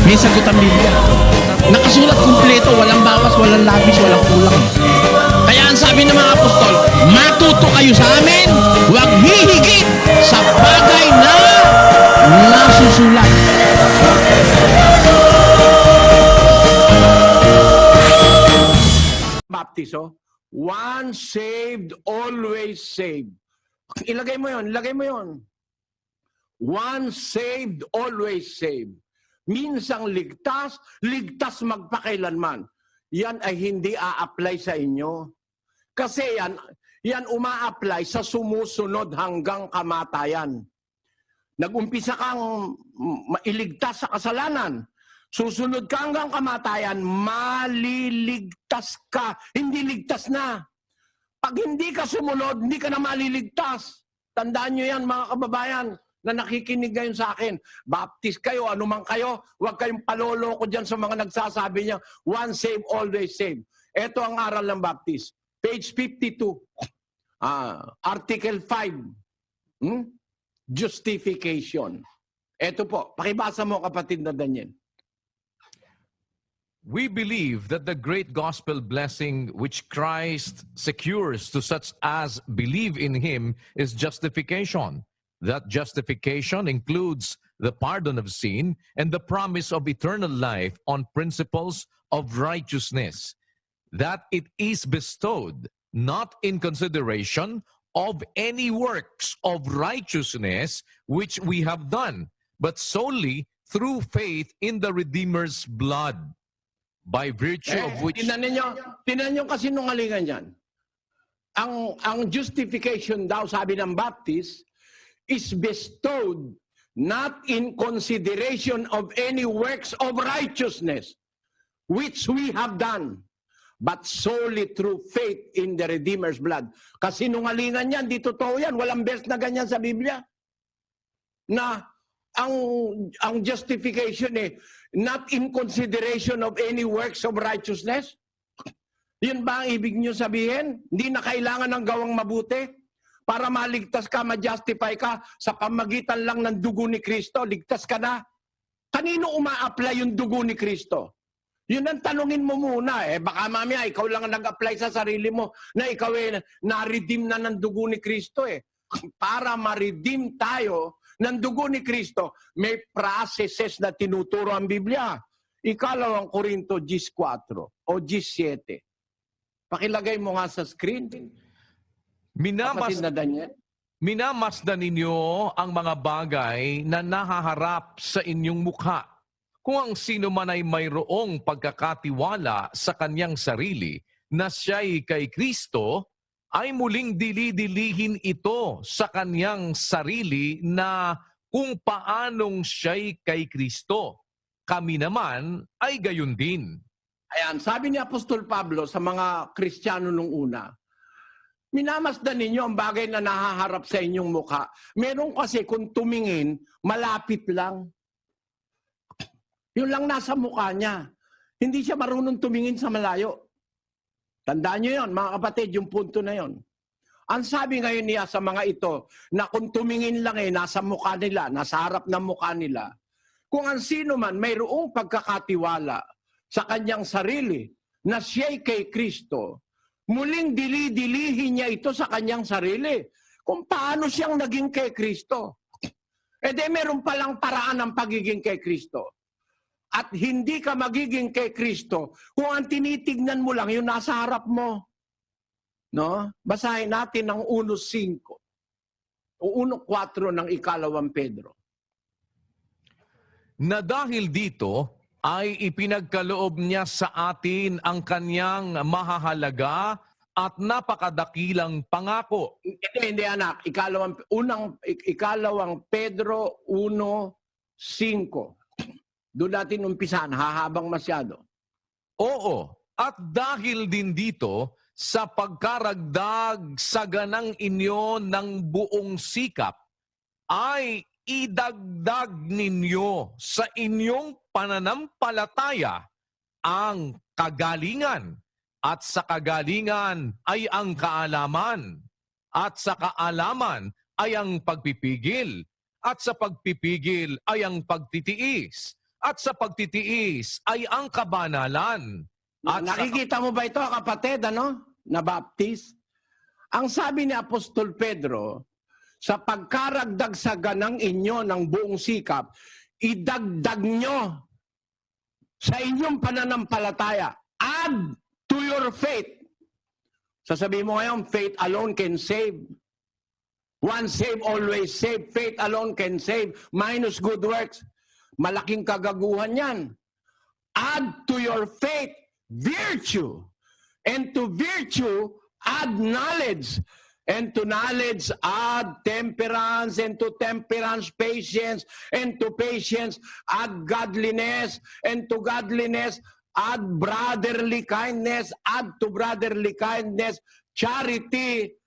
May sagot ang Biblia. Nakasulat kumpleto, walang bawas, walang labis, walang kulang. Kaya ang sabi ng mga apostol, matuto kayo sa amin, huwag hihigit sa bagay na nasusulat. Baptiso, once saved, always saved. Ilagay mo yon, ilagay mo yon. Once saved, always saved. Minsang ligtas, ligtas magpakailanman. Yan ay hindi a-apply sa inyo. Kasi yan uma-apply sa sumusunod hanggang kamatayan. Nag-umpisa kang mailigtas sa kasalanan. Susunod ka hanggang kamatayan, maliligtas ka. Hindi ligtas na. Pag hindi ka sumunod, hindi ka na maliligtas. Tandaan nyo yan, mga kababayan, na nakikinig ngayon sa akin. Baptist kayo, anumang kayo, huwag kayong paloloko dyan sa mga nagsasabi niya, once saved, always saved. Ito ang aral ng Baptist. Page 52, Article 5, Justification. Ito po, pakibasa mo kapatid na Daniel. We believe that the great gospel blessing which Christ secures to such as believe in Him is justification. That justification includes the pardon of sin and the promise of eternal life on principles of righteousness. That it is bestowed not in consideration of any works of righteousness which we have done, but solely through faith in the Redeemer's blood. By virtue of which... Tinan nyo kasi nungalingan yan. Ang justification daw, sabi ng Baptist, is bestowed not in consideration of any works of righteousness which we have done, but solely through faith in the Redeemer's blood. Kasi nungalingan yan, di totoo yan. Walang verse na ganyan sa Biblia. Na ang justification not in consideration of any works of righteousness. Yun ba ang ibig nyo sabihin? Hindi na kailangan ng gawang mabuti para maligtas ka, ma-justify ka sa pamagitan lang ng dugo ni Kristo, ligtas ka na. Kanino uma-apply yung dugo ni Kristo? Yun ang tanungin mo muna. Baka mamaya ikaw lang ang nag-apply sa sarili mo na ikaw na-redeem na ng dugo ni Kristo. Para ma-redeem tayo ng dugo ni Kristo, may processes na tinuturo ang Biblia. Ikalawang Korinto 10:4 o 10:7. Pakilagay mo nga sa screen. Minamasdan ninyo ang mga bagay na nahaharap sa inyong mukha. Kung ang sino man ay mayroong pagkakatiwala sa kanyang sarili na siya'y kay Kristo, ay muling dili-dilihin ito sa kanyang sarili na kung paanong siya'y kay Kristo. Kami naman ay gayon din. Ayan, sabi ni Apostol Pablo sa mga Kristiyano nung una, minamasdan ninyo ang bagay na nahaharap sa inyong mukha. Meron kasi kung tumingin, malapit lang. Yun lang nasa mukha niya. Hindi siya marunong tumingin sa malayo. Tandaan nyo yun, mga kapatid, yung punto na yun. Ang sabi ngayon niya sa mga ito, na kung tumingin lang nasa mukha nila, nasa harap ng mukha nila, kung ang sino man mayroong pagkakatiwala sa kanyang sarili na siya'y kay Kristo, muling dili-dilihin niya ito sa kanyang sarili. Kung paano siyang naging kay Kristo. Meron palang paraan ng pagiging kay Kristo. At hindi ka magiging kay Kristo kung ang tinitignan mo lang yung nasa harap mo. No? Basahin natin ang 1:5 o 1:4 ng ikalawang Pedro. Na dahil dito ay ipinagkaloob niya sa atin ang kanyang mahahalaga at napakadakilang pangako. Hindi anak, ikalawang Pedro 1:5. Doon natin umpisahan, hahabang masyado. Oo, at dahil din dito, sa pagkaragdag sa ganang inyo ng buong sikap, ay idagdag ninyo sa inyong pananampalataya ang kagalingan, at sa kagalingan ay ang kaalaman, at sa kaalaman ay ang pagpipigil, at sa pagpipigil ay ang pagtitiis, at sa pagtitiis ay ang kabanalan. At sa Nakikita mo ba ito, kapatid, na baptist? Ang sabi ni Apostol Pedro, sa pagkaragdag sa ganang inyo ng buong sikap, idagdag nyo sa inyong pananampalataya. Add to your faith. Sasabihin mo ngayon, faith alone can save. Once saved, always saved. Faith alone can save. Minus good works. Malaking kagaguhan yan. Add to your faith virtue. And to virtue, add knowledge. And to knowledge, add temperance. And to temperance, patience. And to patience, add godliness. And to godliness, add brotherly kindness. Add to brotherly kindness, charity.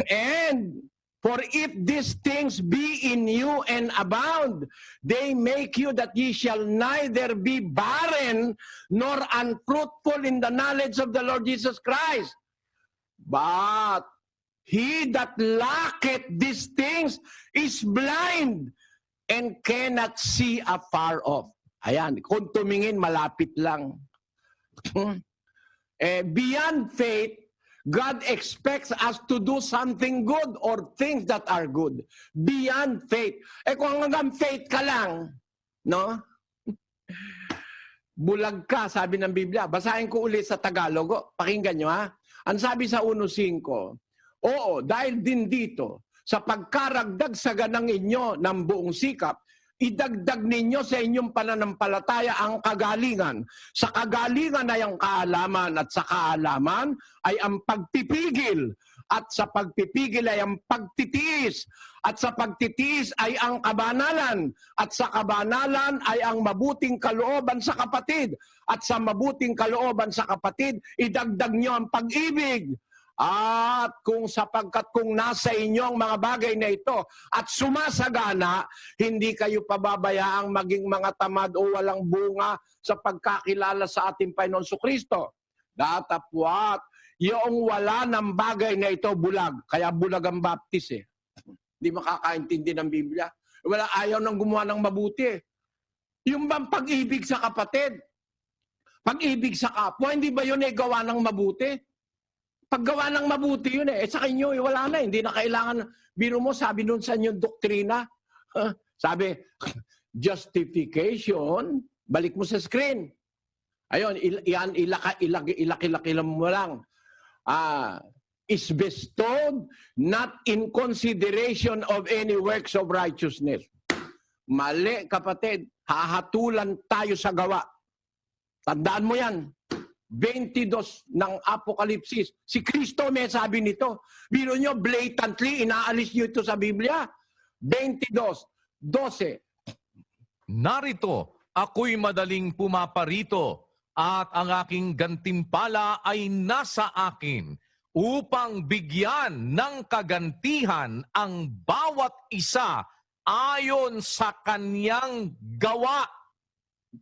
And for if these things be in you and abound, they make you that ye shall neither be barren nor unfruitful in the knowledge of the Lord Jesus Christ. But he that lacketh these things is blind and cannot see afar off. Ayan, kung tumingin, malapit lang. Beyond faith, God expects us to do something good or things that are good. Beyond faith. Kung hanggang faith ka lang, no? Bulag ka, sabi ng Biblia. Basahin ko ulit sa Tagalog. Pakinggan nyo, ha? Ang sabi sa 1:5, oo, dahil din dito, sa pagkaragdag sa ganang inyo ng buong sikap, idagdag ninyo sa inyong pananampalataya ang kagalingan. Sa kagalingan ay ang kaalaman, at sa kaalaman ay ang pagpipigil, at sa pagpipigil ay ang pagtitiis, at sa pagtitiis ay ang kabanalan, at sa kabanalan ay ang mabuting kalooban sa kapatid, at sa mabuting kalooban sa kapatid, idagdag nyo ang pag-ibig. At sapagkat kung nasa inyo ang mga bagay na ito at sumasagana, hindi kayo pababayaang maging mga tamad o walang bunga sa pagkakilala sa ating Panginoon Kristo. Datapwat, yung wala ng bagay na ito bulag. Kaya bulag ang baptist eh. Hindi makakaintindi ng Biblia. Wala, ayaw nang gumawa ng mabuti eh. Yung bang pag-ibig sa kapatid, pag-ibig sa kapwa, hindi ba yun gawa ng mabuti? Paggawa ng mabuti yun eh. Sa inyo, wala na. Hindi na kailangan. Biro mo, sabi nun sa inyong doktrina. Sabi, justification, balik mo sa screen. Ayun, ilaki-laki mo lang. Is bestowed not in consideration of any works of righteousness. Mali, kapatid. Hahatulan tayo sa gawa. Tandaan mo yan. 22 ng Apokalipsis. Si Kristo may sabi nito. Biro nyo, blatantly, inaalis nyo ito sa Biblia. 22:12. narito, ako'y madaling pumaparito, at ang aking gantimpala ay nasa akin, upang bigyan ng kagantihan ang bawat isa ayon sa kanyang gawa.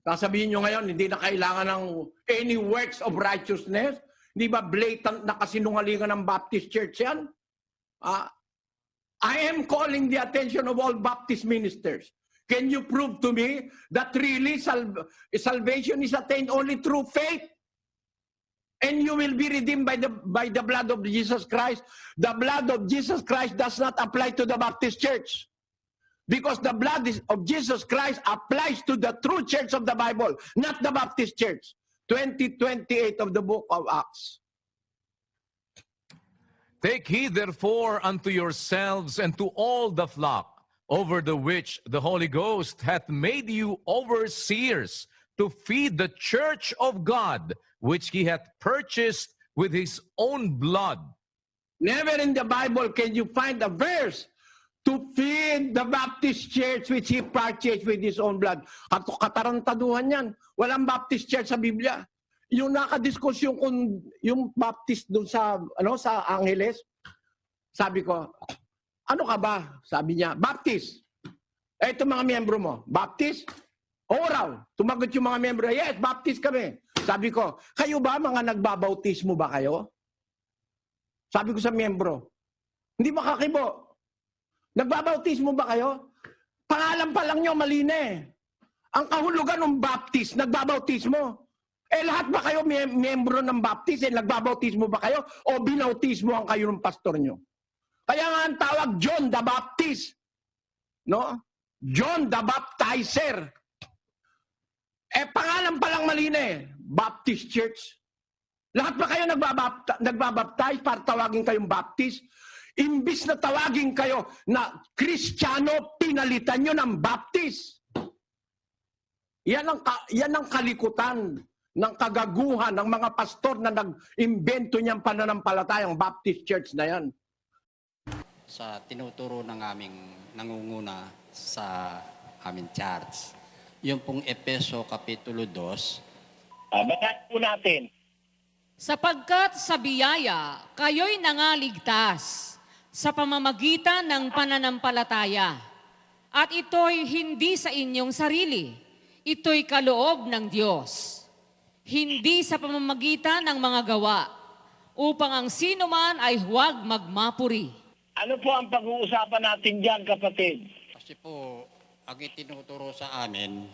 Sasabihin nyo ngayon, hindi na kailangan ng any works of righteousness. Hindi ba blatant na kasinungalingan ng Baptist Church yan? I am calling the attention of all Baptist ministers. Can you prove to me that really salvation is attained only through faith? And you will be redeemed by the blood of Jesus Christ. The blood of Jesus Christ does not apply to the Baptist Church. Because the blood of Jesus Christ applies to the true church of the Bible, not the Baptist Church. 20:28 of the book of Acts. Take heed therefore unto yourselves and to all the flock, over the which the Holy Ghost hath made you overseers, to feed the church of God, which he hath purchased with his own blood. Never in the Bible can you find a verse to feed the Baptist Church which he purchased with his own blood. Katarantaduhan yan. Walang Baptist Church sa Biblia. Yung nakadiskusyon kung yung Baptist doon sa Angeles, sabi ko, ano ka ba? Sabi niya, Baptist. Ito mga miyembro mo, Baptist? Oo raw. Tumagot yung mga miyembro, yes, Baptist kami. Sabi ko, kayo ba mga nagbabautismo ba kayo? Sabi ko sa miyembro, hindi makakibo. Nagbabautismo ba kayo? Pangalan pa lang nyo, mali na eh. Ang kahulugan ng baptist, nagbabautismo. Lahat ba kayo miyembro ng baptist? Nagbabautismo ba kayo? O binautismo ang kayo ng pastor nyo? Kaya nga ang tawag John the Baptist. No? John the Baptizer. Pangalan pa lang mali na Baptist Church. Lahat ba kayo nagbabaptize para tawagin kayong Baptist? Imbis na tawagin kayo na Kristiyano, pinalitan nyo ng Baptist. Yan ang kalikutan ng kagaguhan ng mga pastor na nag-imbento niyang pananampalatayang Baptist Church na yan. Sa tinuturo ng aming nangunguna sa aming church. Yung pong Epeso Kapitulo 2. Basahin po natin. Sapagkat sa biyaya, kayo'y nangaligtas sa pamamagitan ng pananampalataya. At ito'y hindi sa inyong sarili. Ito'y kaloob ng Diyos. Hindi sa pamamagitan ng mga gawa, upang ang sino man ay huwag magmapuri. Ano po ang pag-uusapan natin dyan, kapatid? Kasi po, ang itinuturo sa amin,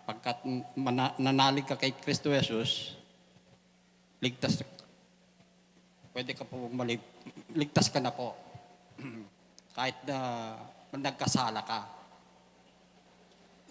pagkat nanalig ka kay Kristo Jesus, pwede ka po ligtas ka na po. Kahit na nagkasala ka.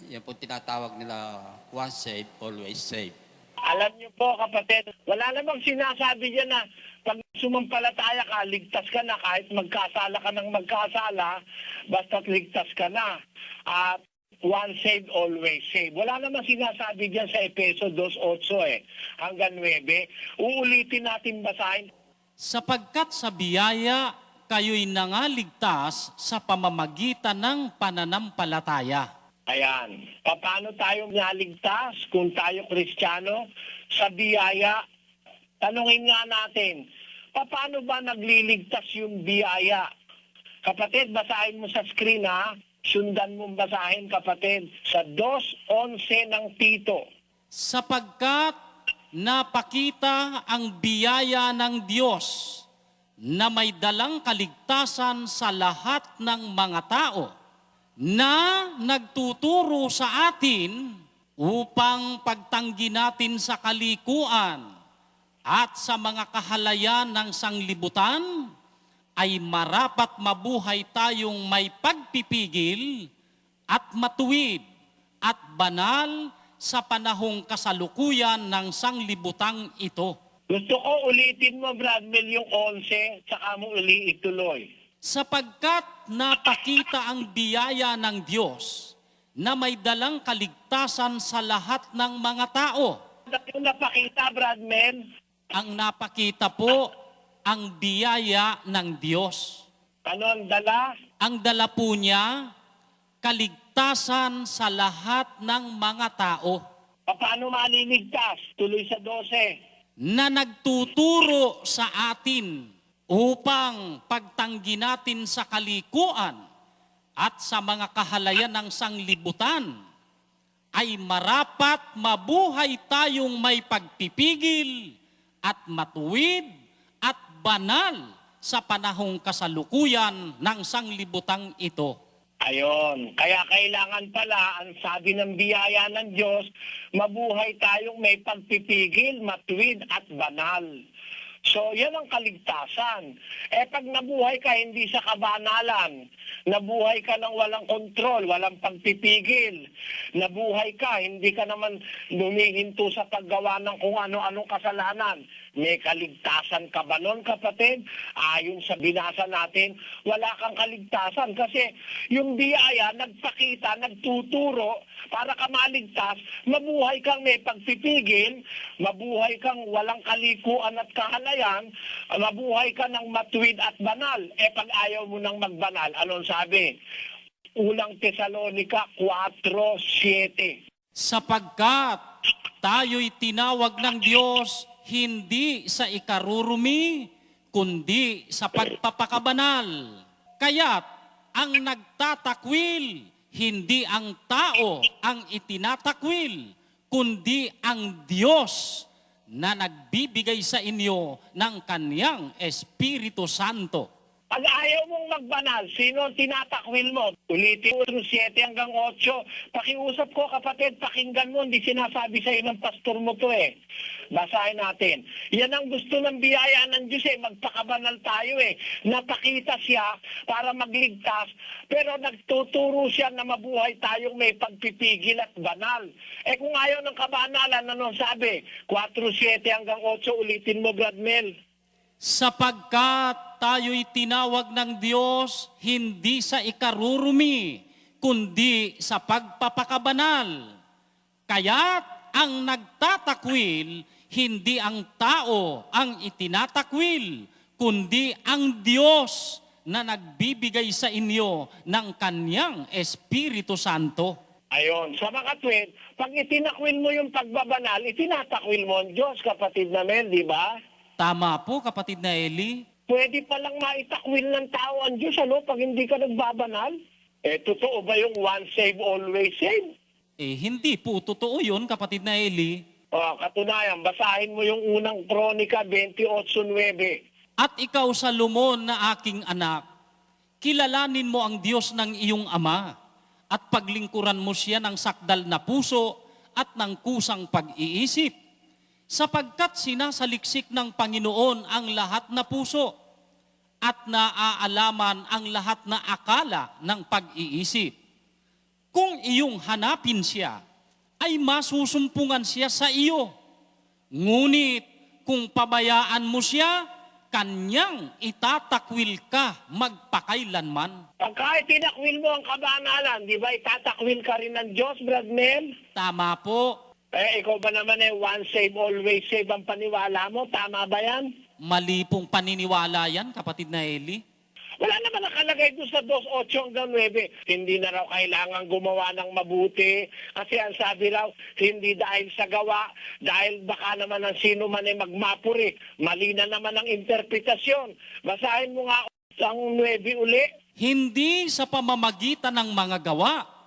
Yan po tinatawag nila, once saved, always saved. Alam niyo po, kapatid, wala namang sinasabi dyan na pag sumampalataya ka, ligtas ka na. Kahit magkasala ka ng magkasala, basta't ligtas ka na. At once saved, always saved. Wala namang sinasabi dyan sa Epeso 2:8 hanggang 9. Uulitin natin basahin. Sapagkat sa biyaya, kayo'y nangaligtas sa pamamagitan ng pananampalataya. Ayan. Paano tayo naligtas kung tayo Kristiyano? Sa biyaya. Tanungin nga natin, paano ba nagliligtas yung biyaya? Kapatid, basahin mo sa screen ha. Sundan mong basahin, kapatid. Sa 2:11 ng Tito. Sapagkat napakita ang biyaya ng Diyos na may dalang kaligtasan sa lahat ng mga tao na nagtuturo sa atin upang pagtanggi natin sa kalikuan at sa mga kahalayan ng sanglibutan ay marapat mabuhay tayong may pagpipigil at matuwid at banal sa panahong kasalukuyan ng sanglibutang ito. Gusto ko ulitin mo, Bradmel, yung 11, saka mo uli ituloy. Sapagkat napakita ang biyaya ng Diyos na may dalang kaligtasan sa lahat ng mga tao. Yung napakita, Bradmel, Ang napakita po ang biyaya ng Diyos. ano ang dala? Ang dala po niya, kaligtasan sa lahat ng mga tao Paano maliligtas? Tuloy sa 12. na nagtuturo sa atin upang pagtanggi natin sa kalikuan at sa mga kahalayan ng sanglibutan ay marapat mabuhay tayong may pagpipigil at matuwid at banal sa panahong kasalukuyan ng sanglibutang ito. Ayon. Kaya kailangan pala, ang sabi ng biyaya ng Diyos, mabuhay tayong may pagpipigil, matuwid at banal. So, yan ang kaligtasan. Pag nabuhay ka hindi sa kabanalan, nabuhay ka ng walang kontrol, walang pagpipigil, nabuhay ka, hindi ka naman lumihinto sa paggawa ng kung ano-anong kasalanan, may kaligtasan ka ba nun, kapatid? Ayon sa binasa natin, wala kang kaligtasan kasi yung biyaya nagpakita, nagtuturo para ka maligtas, mabuhay kang may pagpipigil, mabuhay kang walang kalikuan at kahalayan, mabuhay ka ng matuwid at banal. Pag ayaw mo nang magbanal, anong sabi? Unang Tesalonica 4:7. Sapagkat tayo'y tinawag ng Diyos hindi sa ikarurumi, kundi sa pagpapakabanal. Kaya't ang nagtatakwil, hindi ang tao ang itinatakwil, kundi ang Diyos na nagbibigay sa inyo ng Kanyang Espiritu Santo. Pag ayaw mong magbanal, sino ang tinatakwil mo? Ulitin mo 7 hanggang 8. Pakiusap ko, kapatid, pakinggan mo. Hindi sinasabi sa'yo ng pastor mo to eh. Basahin natin. Yan ang gusto ng biyaya ng Diyos eh. Magpakabanal tayo eh. Napakita siya para magligtas. Pero nagtuturo siya na mabuhay tayong may pagpipigil at banal. Eh kung ayaw ng kabanalan, ano sabi? 4:7 hanggang 8. Ulitin mo, Brad Mel. Sapagkat tayo'y tinawag ng Diyos hindi sa ikarurumi, kundi sa pagpapakabanal. Kaya't ang nagtatakwil, hindi ang tao ang itinatakwil, kundi ang Diyos na nagbibigay sa inyo ng Kanyang Espiritu Santo. Ayon, sa mga katwid, pag itinakwil mo yung pagbabanal, itinatakwil mo ang Diyos, kapatid namin, di ba? Tama po, kapatid na Eli. Pwede palang maitakwil ng tao ang Diyos, ano, pag hindi ka nagbabanal? Eh, totoo ba yung once save, always save? Hindi po totoo yun, kapatid na Eli. Katunayan, basahin mo yung unang Kronika 28:9. At ikaw, Salomon, na aking anak, kilalanin mo ang Diyos ng iyong ama at paglingkuran mo siya ng sakdal na puso at ng kusang pag-iisip. Sapagkat sinasaliksik ng Panginoon ang lahat na puso at naaalaman ang lahat na akala ng pag-iisip. Kung iyong hanapin siya, ay masusumpungan siya sa iyo. Ngunit kung pabayaan mo siya, kanyang itatakwil ka magpakailanman. Pagka itinakwil mo ang kabanalan, di ba itatakwil ka rin ng Diyos, Brad Mel? Tama po. Ikaw ba naman once save, always save ang paniwala mo? Tama ba yan? Mali pong paniniwala yan, kapatid na Eli. Wala naman nakalagay doon sa 2:8 hanggang 9. Hindi na raw kailangan gumawa ng mabuti. Kasi ang sabi raw, hindi dahil sa gawa, dahil baka naman ang sino man ay magmapuri. Mali na naman ang interpretasyon. Basahin mo nga ang 9 uli. Hindi sa pamamagitan ng mga gawa,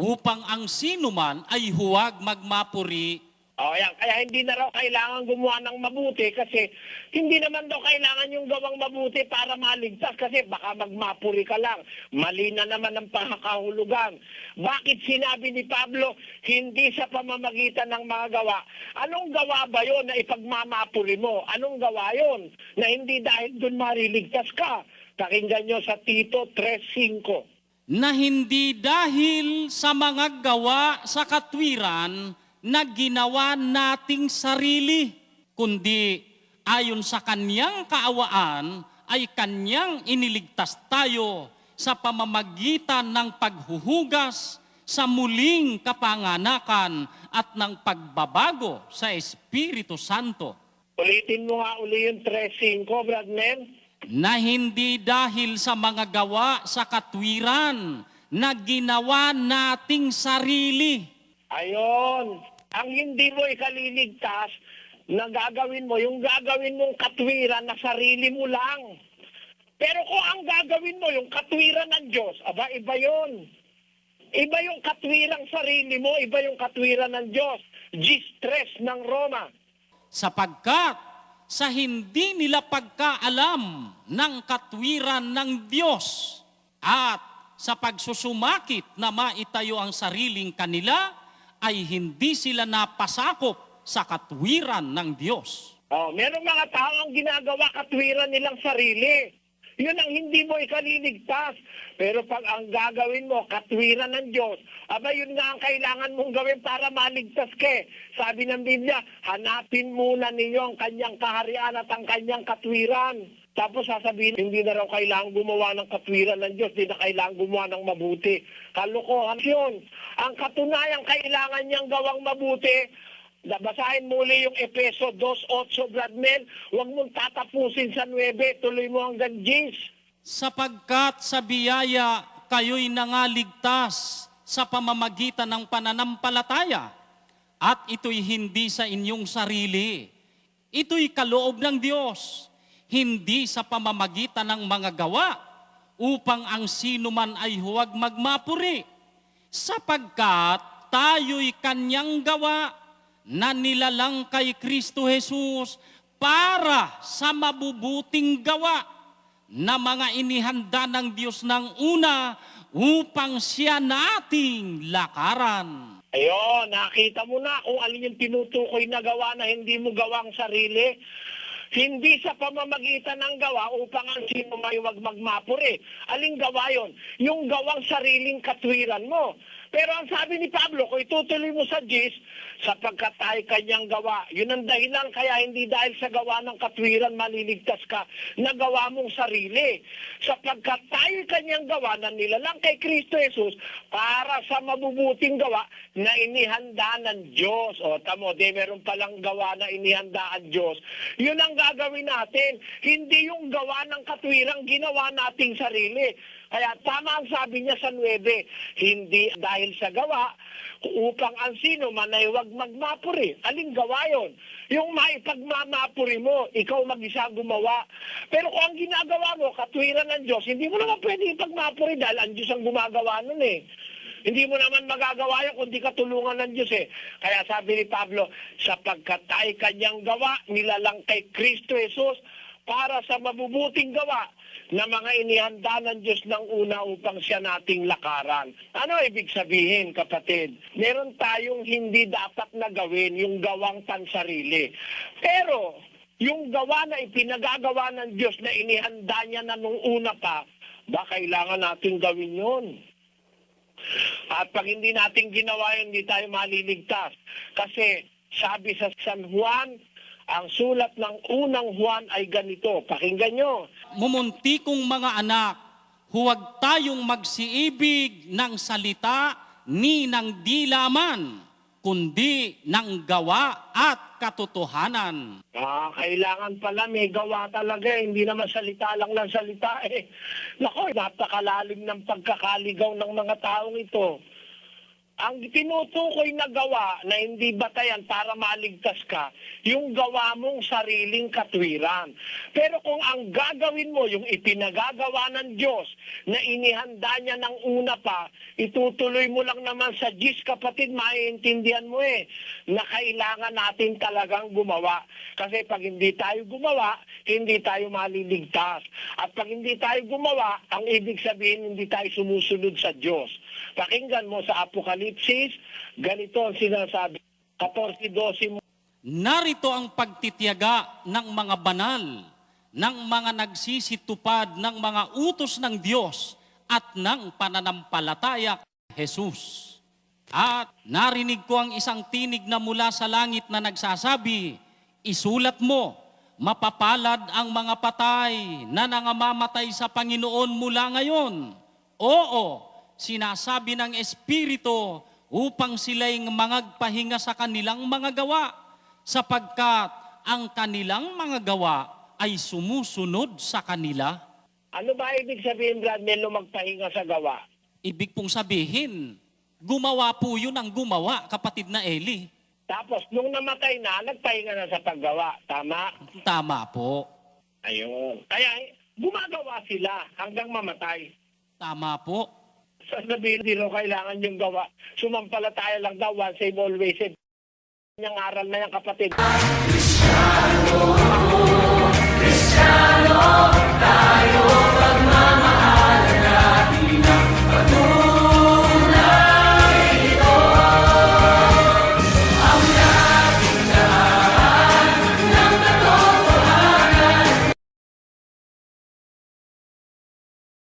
upang ang sinuman ay huwag magmapuri. Yan. Kaya hindi na raw kailangan gumawa ng mabuti kasi hindi naman daw kailangan yung gawang mabuti para maligtas kasi baka magmapuri ka lang. Mali na naman ang pangakahulugan. Bakit sinabi ni Pablo, hindi sa pamamagitan ng mga gawa? Anong gawa ba yon na ipagmamapuri mo? Anong gawa yon na hindi dahil doon mariligtas ka? Pakinggan nyo sa Tito 3:5. Na hindi dahil sa mga gawa sa katwiran na ginawa nating sarili, kundi ayon sa kanyang kaawaan ay kanyang iniligtas tayo sa pamamagitan ng paghuhugas sa muling kapanganakan at ng pagbabago sa Espiritu Santo. Ulitin mo nga uli yung 3:5, Brad Mel. Na hindi dahil sa mga gawa sa katwiran na ginawa nating sarili. Ayon. Ang hindi mo ikaliligtas na gagawin mo, yung gagawin mong katwiran na sarili mo lang. Pero kung ang gagawin mo, yung katwiran ng Diyos, aba, iba yon. Iba yung katwirang sarili mo, iba yung katwiran ng Diyos. G-stress ng Roma. Sapagkat sa hindi nila pagkaalam ng katwiran ng Diyos at sa pagsusumakit na maitayo ang sariling kanila, ay hindi sila napasakop sa katwiran ng Diyos. Merong mga tao ang ginagawa katwiran nilang sarili. Yun ang hindi mo ikaliligtas. Pero pag ang gagawin mo, katwiran ng Diyos, aba yun nga ang kailangan mong gawin para maligtas ka. Sabi ng Biblia, hanapin muna ninyo ang kanyang kaharian at ang kanyang katwiran. Tapos sasabihin, hindi na raw kailangan gumawa ng katwiran ng Diyos, hindi na kailangan gumawa ng mabuti. Kalokohan yun. Ang katunayan kailangan niyang gawang mabuti, basahin muli yung Efeso 2:8, Brad Mel. Huwag mong tatapusin sa 9, tuloy mo hanggang 10. Sapagkat sa biyaya kayo'y nangaligtas sa pamamagitan ng pananampalataya, at ito'y hindi sa inyong sarili. Ito'y kaloob ng Diyos, hindi sa pamamagitan ng mga gawa, upang ang sinuman ay huwag magmapuri. Sapagkat tayo'y kanyang gawa, na nilalang kay Kristo Jesus para sa mabubuting gawa na mga inihanda ng Diyos ng una upang siya nating lakaran. Ayun, nakita mo na kung alin yung tinutukoy na gawa na hindi mo gawang sarili. Hindi sa pamamagitan ng gawa upang ang sino may wag magmapuri. Aling gawa yon? Yung gawang sariling katwiran mo. Pero ang sabi ni Pablo, kung itutuloy mo sa gis, sapagkat tayo kanyang gawa. Yun ang dahilan, kaya hindi dahil sa gawa ng katwiran maliligtas ka, na gawa mong sarili. Sapagkat tayo kanyang gawa na nilalang kay Kristo Jesus para sa mabubuting gawa na inihanda ng Diyos. O, tamo, meron palang gawa na inihanda ang Diyos. Yun ang gagawin natin. Hindi yung gawa ng katwirang ginawa nating sarili. Kaya tama ang sabi niya sa 9, hindi dahil sa gawa, upang ang sino man ay huwag magmapuri. Aling gawa yon? Yung maipagmamapuri mo, ikaw mag-isa gumawa. Pero kung ang ginagawa mo, katwiran ng Diyos, hindi mo naman pwede ipagmapuri dahil ang Diyos ang gumagawa nun eh. Hindi mo naman magagawa yan kung di katulungan ng Diyos eh. Kaya sabi ni Pablo, sapagkat tayo kanyang gawa, nilalang kay Kristo Jesus, para sa mabubuting gawa na mga inihanda ng Diyos ng una upang siya nating lakaran. Ano ibig sabihin, kapatid? Meron tayong hindi dapat na gawin, yung gawang pansarili. Pero, yung gawa na ipinagagawa ng Diyos na inihanda niya na nung una pa, ba kailangan natin gawin yun? At pag hindi natin ginawa yun, hindi tayo maliligtas. Kasi, sabi sa San Juan, ang sulat ng unang Juan ay ganito. Pakinggan nyo. Mumuntikong mga anak, huwag tayong magsiibig ng salita ni ng di laman, kundi ng gawa at katotohanan. Kailangan pala may gawa talaga. Hindi naman salita lang ng salita eh. Nako, napakalalim ng pagkakaligaw ng mga taong ito. Ang tinutukoy na gawa na hindi batayan para maligtas ka, yung gawa mong sariling katwiran. Pero kung ang gagawin mo, yung ipinagagawa ng Diyos na inihanda niya ng una pa, itutuloy mo lang naman sa gis, kapatid, maiintindihan mo eh, na kailangan natin talagang gumawa. Kasi pag hindi tayo gumawa, hindi tayo maliligtas. At pag hindi tayo gumawa, ang ibig sabihin, hindi tayo sumusunod sa Diyos. Pakinggan mo sa Apokalipsis, ganito ang sinasabi, 14:12 mo. Narito ang pagtitiyaga ng mga banal, ng mga nagsisitupad ng mga utos ng Diyos at ng pananampalataya kay Jesus. At narinig ko ang isang tinig na mula sa langit na nagsasabi, isulat mo, mapapalad ang mga patay na nangamamatay sa Panginoon mula ngayon. Oo, sinasabi ng Espiritu upang sila'y mangagpahinga sa kanilang mga gawa, sapagkat ang kanilang mga gawa ay sumusunod sa kanila. Ano ba ibig sabihin, Brad Melo, magpahinga sa gawa? Ibig pong sabihin, gumawa po yun ang gumawa, kapatid na Eli. Tapos, nung namatay na, nagpahinga na sa paggawa. Tama? Tama po. Ayun. Kaya, gumagawa sila hanggang mamatay. Tama po. Sasabihin, hindi raw kailangan yung gawa. Sumampalataya lang daw, once save, always save. Yung aral na yan, kapatid. Kristiyano tayo.